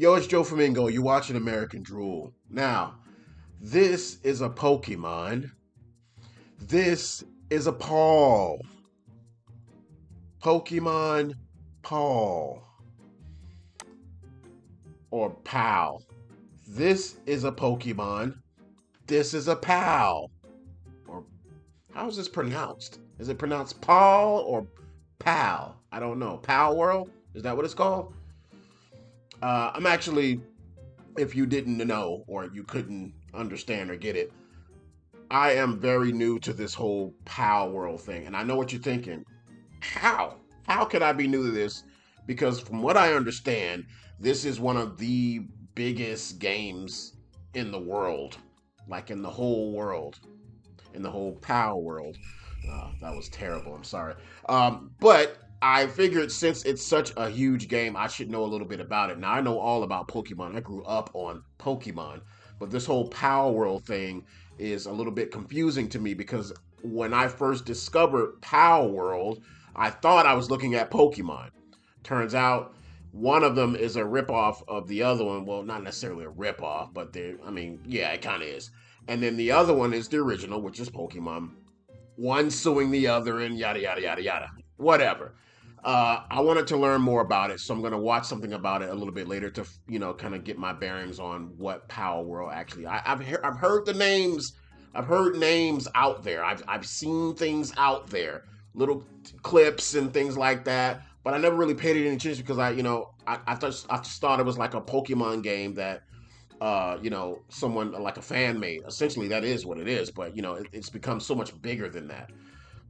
Yo, it's Joe Flamingo. You're watching American Drool. Now, this is a Pokemon. This is a Paul. Pokemon Paul. Or Pal. This is a Pokemon. This is a Pal. Or how is this pronounced? Is it pronounced Paul or Pal? I don't know. Palworld? Is that what it's called? I'm actually, if you didn't know or you couldn't understand or get it, I am very new to this whole Palworld thing. And I know what you're thinking. How? How could I be new to this? Because from what I understand, this is one of the biggest games in the world. Like in the whole world. In the whole Pal world. That was terrible. I'm sorry. But I figured since it's such a huge game, I should know a little bit about it. Now I know all about Pokemon. I grew up on Pokemon, but this whole Power World thing is a little bit confusing to me because when I first discovered Power World, I thought I was looking at Pokemon. Turns out one of them is a ripoff of the other one. Well, not necessarily a ripoff, but I mean, yeah, it kind of is. And then the other one is the original, which is Pokemon. One suing the other, and yada yada yada yada. Whatever. I wanted to learn more about it, so I'm going to watch something about it a little bit later to, kind of get my bearings on what Power World actually. I've heard the names. I've heard names out there. I've seen things out there, little clips and things like that. But I never really paid any attention because I just thought it was like a Pokemon game that someone like a fan made. Essentially, that is what it is. But it's become so much bigger than that.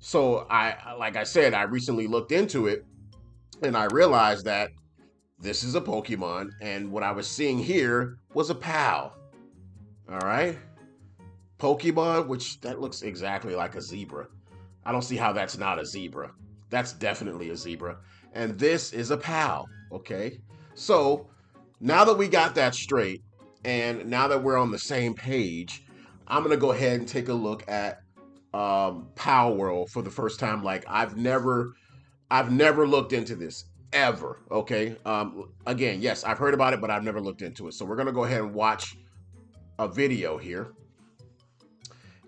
So like I said, I recently looked into it and I realized that this is a Pokemon, and what I was seeing here was a pal. All right, Pokemon, which that looks exactly like a zebra. I don't see how that's not a zebra. That's definitely a zebra. And this is a pal. Okay, so now that we got that straight, and now that we're on the same page, I'm gonna go ahead and take a look at Power World for the first time. Like I've never looked into this ever. Okay. Again, yes, I've heard about it, but I've never looked into it. So we're gonna go ahead and watch a video here,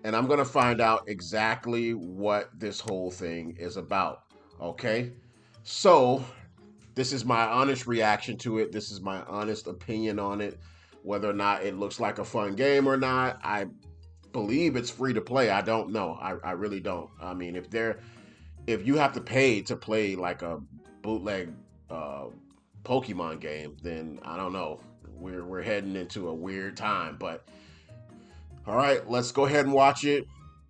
and I'm gonna find out exactly what this whole thing is about. Okay. So this is my honest reaction to it. This is my honest opinion on it. Whether or not it looks like a fun game or not, I believe it's free to play. I don't know. I really don't. I mean, if you have to pay to play like a bootleg uh, Pokemon game, then I don't know. We're heading into a weird time. But all right, let's go ahead and watch it.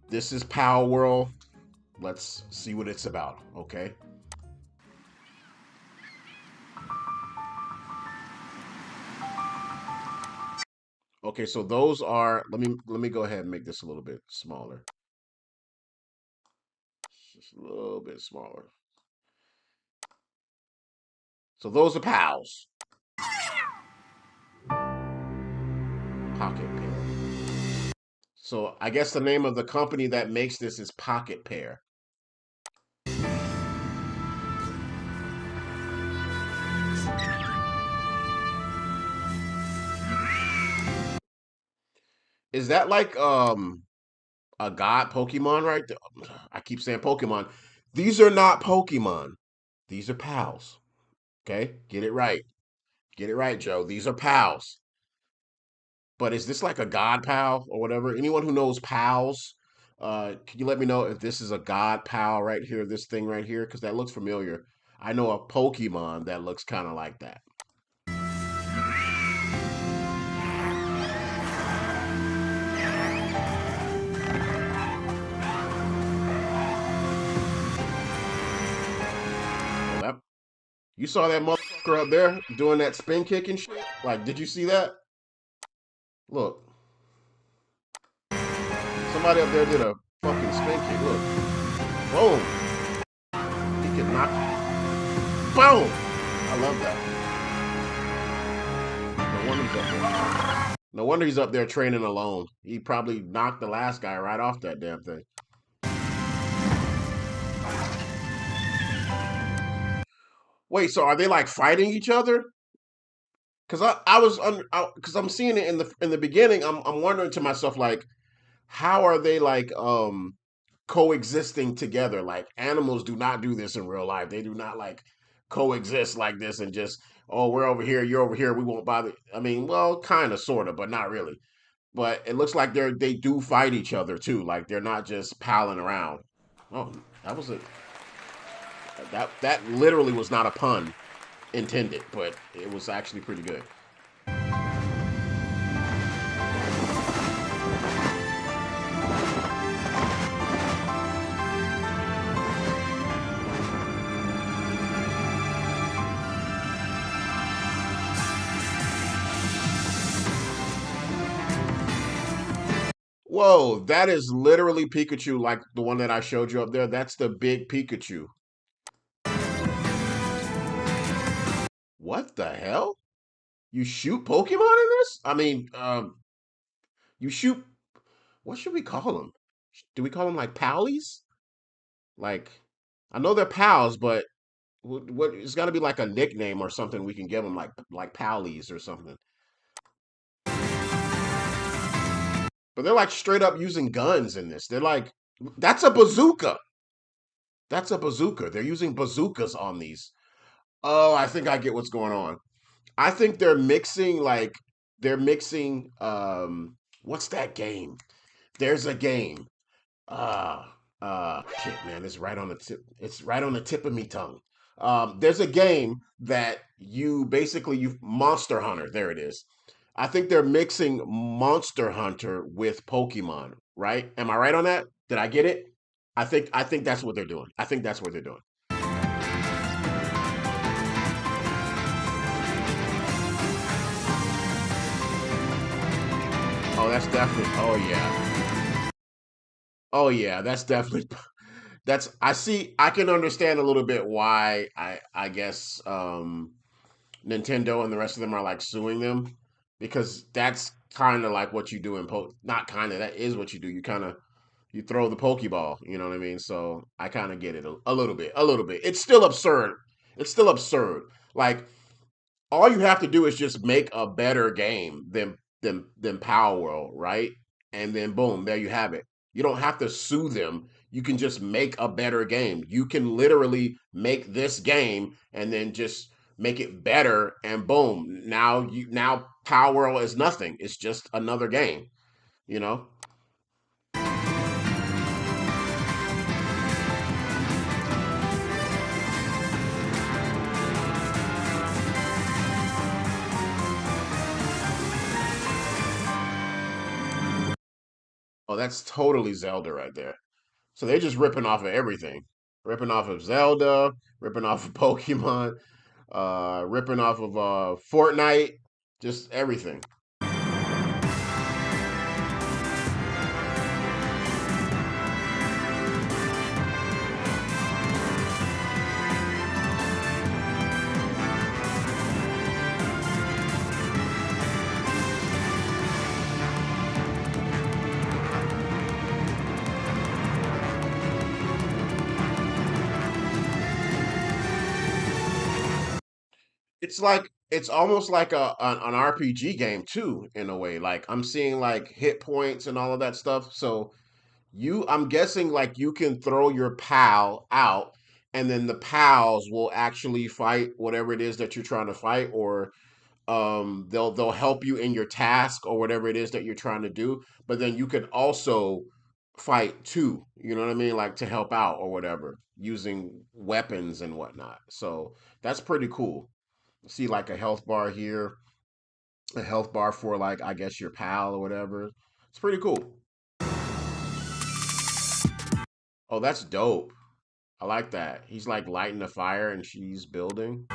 This is Power World. Let's see what it's about. Okay. Okay, so those are. Let me go ahead and make this a little bit smaller. Just a little bit smaller. So those are pals. Pocket Pair. So I guess the name of the company that makes this is Pocket Pair. Is that like a god Pokemon right there? I keep saying Pokemon. These are not Pokemon. These are pals. Okay? Get it right. Get it right, Joe. These are pals. But is this like a god pal or whatever? Anyone who knows pals, can you let me know if this is a god pal right here, this thing right here? Because that looks familiar. I know a Pokemon that looks kind of like that. Oh, you saw that motherfucker up there doing that spin kick and shit? Like, did you see that? Look, somebody up there did a fucking spin kick. Look, boom. He can knock. Boom. I love that. No wonder he's up there. No wonder he's up there training alone. He probably knocked the last guy right off that damn thing. Wait, so are they like fighting each other? Because I was because I'm seeing it in the beginning. I'm wondering to myself like, how are they like coexisting together? Like animals do not do this in real life. They do not like coexist like this and just, oh, we're over here, you're over here, we won't bother. I mean, well, kind of, sort of, but not really. But it looks like they do fight each other too. Like they're not just palling around. Oh, that was a that literally was not a pun intended, but it was actually pretty good. Whoa, that is literally Pikachu, like the one that I showed you up there. That's the big Pikachu. What the hell? You shoot Pokemon in this? I mean, you shoot. What should we call them? Do we call them like Pallies? Like, I know they're pals, but what? It's got to be like a nickname or something we can give them, like Pallies or something. But they're like straight up using guns in this. They're like, that's a bazooka. That's a bazooka. They're using bazookas on these. Oh, I think I get what's going on. I think they're mixing what's that game? There's a game. Uh shit, man, it's right on the tip. It's right on the tip of me tongue. There's a game that you Monster Hunter, there it is. I think they're mixing Monster Hunter with Pokemon, right? Am I right on that? Did I get it? I think that's what they're doing. I think that's what they're doing. Oh, that's definitely. Oh yeah. Oh yeah, that's definitely. That's I see. I can understand a little bit why I guess Nintendo and the rest of them are like suing them because that's kind of like what you do in not kind of, that is what you do. You kind of you throw the Pokeball, you know what I mean? So I kind of get it a little bit, a little bit. It's still absurd. It's still absurd. Like all you have to do is just make a better game than Palworld, right? And then boom, there you have it. You don't have to sue them. You can just make a better game. You can literally make this game and then just make it better and boom. Now Palworld is nothing. It's just another game, you know? Oh, that's totally Zelda right there. So they're just ripping off of everything. Ripping off of Zelda, ripping off of Pokemon, ripping off of Fortnite, just everything. It's like it's almost like an RPG game too, in a way. Like I'm seeing like hit points and all of that stuff. So I'm guessing like you can throw your pal out, and then the pals will actually fight whatever it is that you're trying to fight, or they'll help you in your task or whatever it is that you're trying to do. But then you could also fight too. You know what I mean? Like to help out or whatever using weapons and whatnot. So that's pretty cool. See like a health bar here, a health bar for like I guess your pal or whatever. It's pretty cool. Oh, that's dope. I like that. He's like lighting the fire and she's building.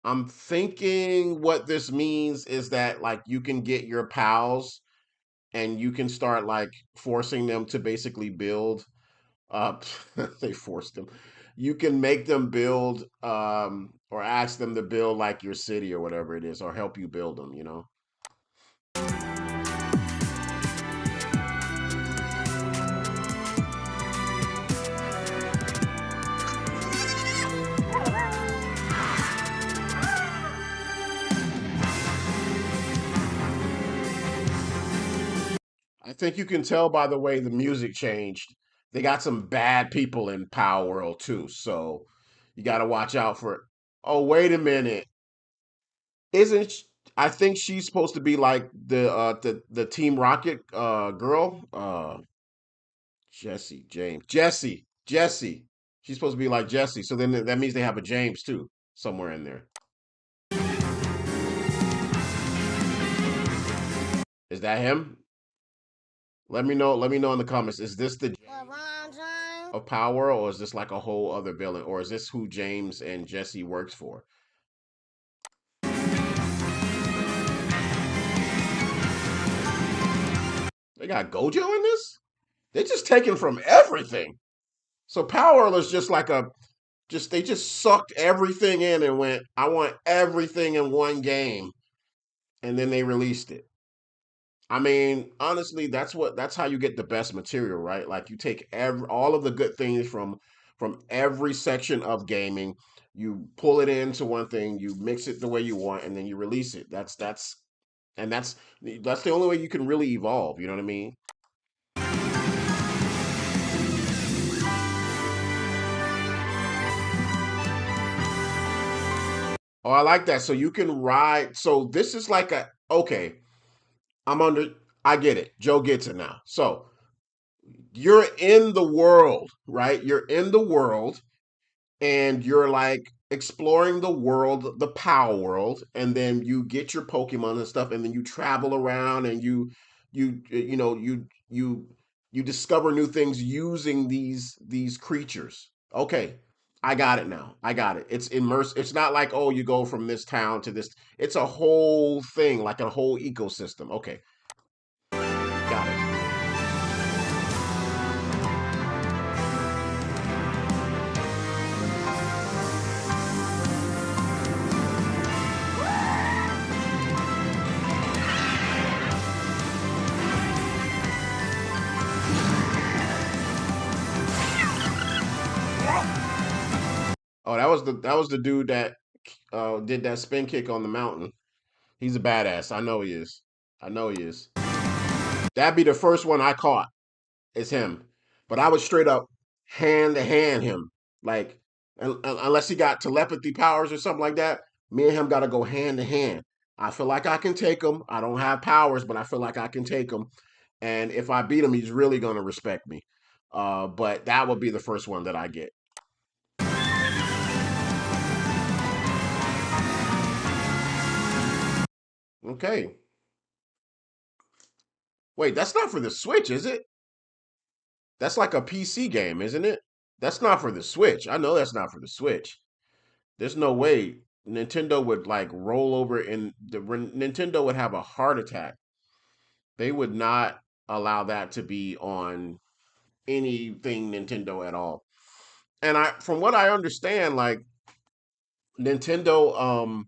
I'm thinking what this means is that like you can get your pals and you can start like forcing them to basically build uh they forced them. You can make them build or ask them to build like your city or whatever it is or help you build them, you know. think you can tell by the way the music changed. They got some bad people in Power World too, so you got to watch out for it. Oh, wait a minute. Isn't sh I think she's supposed to be like the Team Rocket girl? Jesse. She's supposed to be like Jesse. So then that means they have a James too somewhere in there. Is that him? Let me know. Let me know in the comments. Is this the of Power, or is this like a whole other villain, or is this who James and Jesse works for? They got Gojo in this. They just taken from everything. So Power is just like a just they just sucked everything in and went, I want everything in one game, and then they released it. I mean, honestly, that's how you get the best material, right? Like you take all of the good things from every section of gaming, you pull it into one thing, you mix it the way you want, and then you release it. And that's the only way you can really evolve. You know what I mean? Oh, I like that. So you can ride. So this is like a okay. I'm under. I get it. Joe gets it now. So you're in the world, right? You're in the world, and you're like exploring the world, the Power World, and then you get your Pokemon and stuff, and then you travel around and you you discover new things using these creatures. Okay, I got it now. I got it. It's immersive. It's not like, oh, you go from this town to this. It's a whole thing, like a whole ecosystem. Okay, got it. Oh, that was the dude that did that spin kick on the mountain. He's a badass. I know he is. I know he is. That'd be the first one I caught. Is him. But I would straight up hand to hand him. Like, unless he got telepathy powers or something like that, me and him got to go hand to hand. I feel like I can take him. I don't have powers, but I feel like I can take him. And if I beat him, he's really going to respect me. But that would be the first one that I get. Okay. Wait, that's not for the Switch, is it? That's like a PC game, isn't it? That's not for the Switch. I know that's not for the Switch. There's no way Nintendo would like roll over and Nintendo would have a heart attack. They would not allow that to be on anything Nintendo at all. And from what I understand, like Nintendo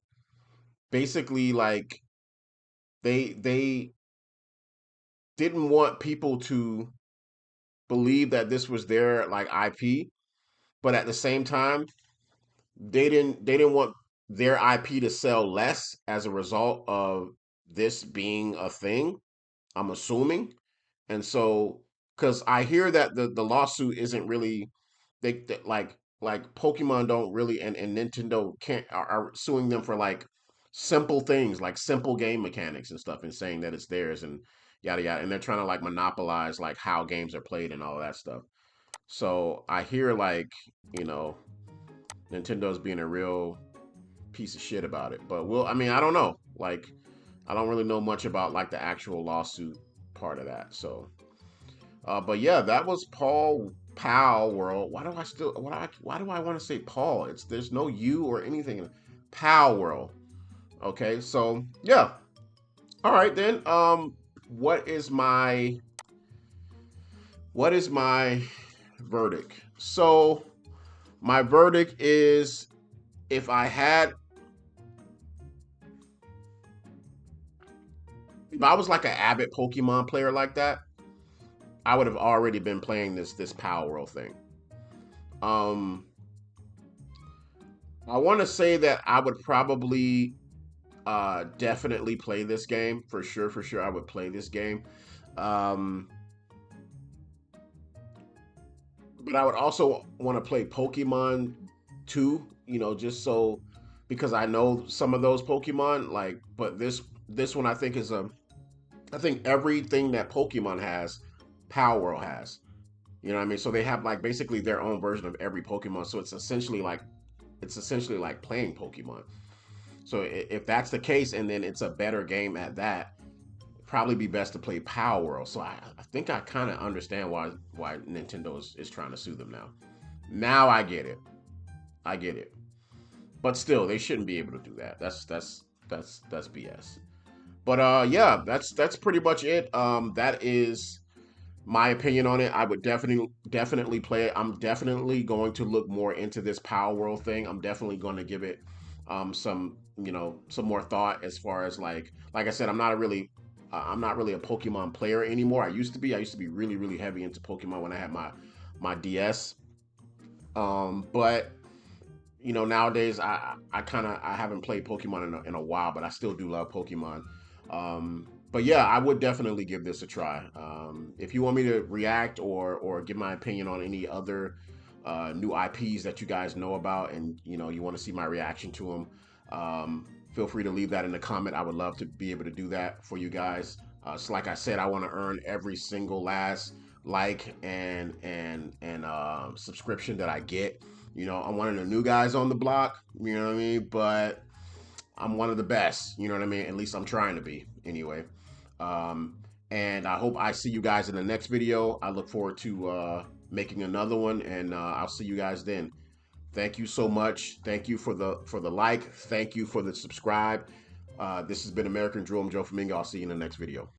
basically like they didn't want people to believe that this was their like IP, but at the same time, they didn't want their IP to sell less as a result of this being a thing. I'm assuming, and so because I hear that the lawsuit isn't really like Pokemon don't really and Nintendo can't are suing them for like simple things like simple game mechanics and stuff and saying that it's theirs and yada yada and they're trying to like monopolize like how games are played and all that stuff. So I hear like you know Nintendo's being a real piece of shit about it. But I mean, I don't know. Like, I don't really know much about like the actual lawsuit part of that. So, but yeah, that was Palworld. Why do I want to say Paul? There's no U or anything in Palworld. Okay, so yeah. All right then. What is my what is my verdict? So my verdict is if I had if I was like an avid Pokemon player like that, I would have already been playing this Power World thing. Um, I want to say that I would probably definitely play this game for sure. For sure, I would play this game. Um, but I would also want to play Pokemon too, just so because I know some of those Pokemon, like, but this one I think is I think everything that Pokemon has, Palworld has. You know what I mean? So they have like basically their own version of every Pokemon. So it's essentially like playing Pokemon. So if that's the case, and then it's a better game at that, probably be best to play Power World. So I think I kind of understand why Nintendo is trying to sue them now. Now I get it. I get it. But still, they shouldn't be able to do that. That's BS. But yeah, that's pretty much it. That is my opinion on it. I would definitely play it. I'm definitely going to look more into this Power World thing. I'm definitely going to give it some some more thought as far as like I said, I'm not really a Pokemon player anymore. I used to be really heavy into Pokemon when I had my DS. But nowadays I kind of I haven't played Pokemon in a while, but I still do love Pokemon. But yeah, I would definitely give this a try. If you want me to react or give my opinion on any other new IPs that you guys know about, and you want to see my reaction to them, feel free to leave that in the comment. I would love to be able to do that for you guys. So like I said, I want to earn every single last like and subscription that I get. I'm one of the new guys on the block. You know what I mean? But I'm one of the best. You know what I mean? At least I'm trying to be anyway. Um, and I hope I see you guys in the next video. I look forward to making another one, and I'll see you guys then. Thank you so much. Thank you for the like. Thank you for the subscribe. This has been American Drew. I'm Joe Flamingo. I'll see you in the next video.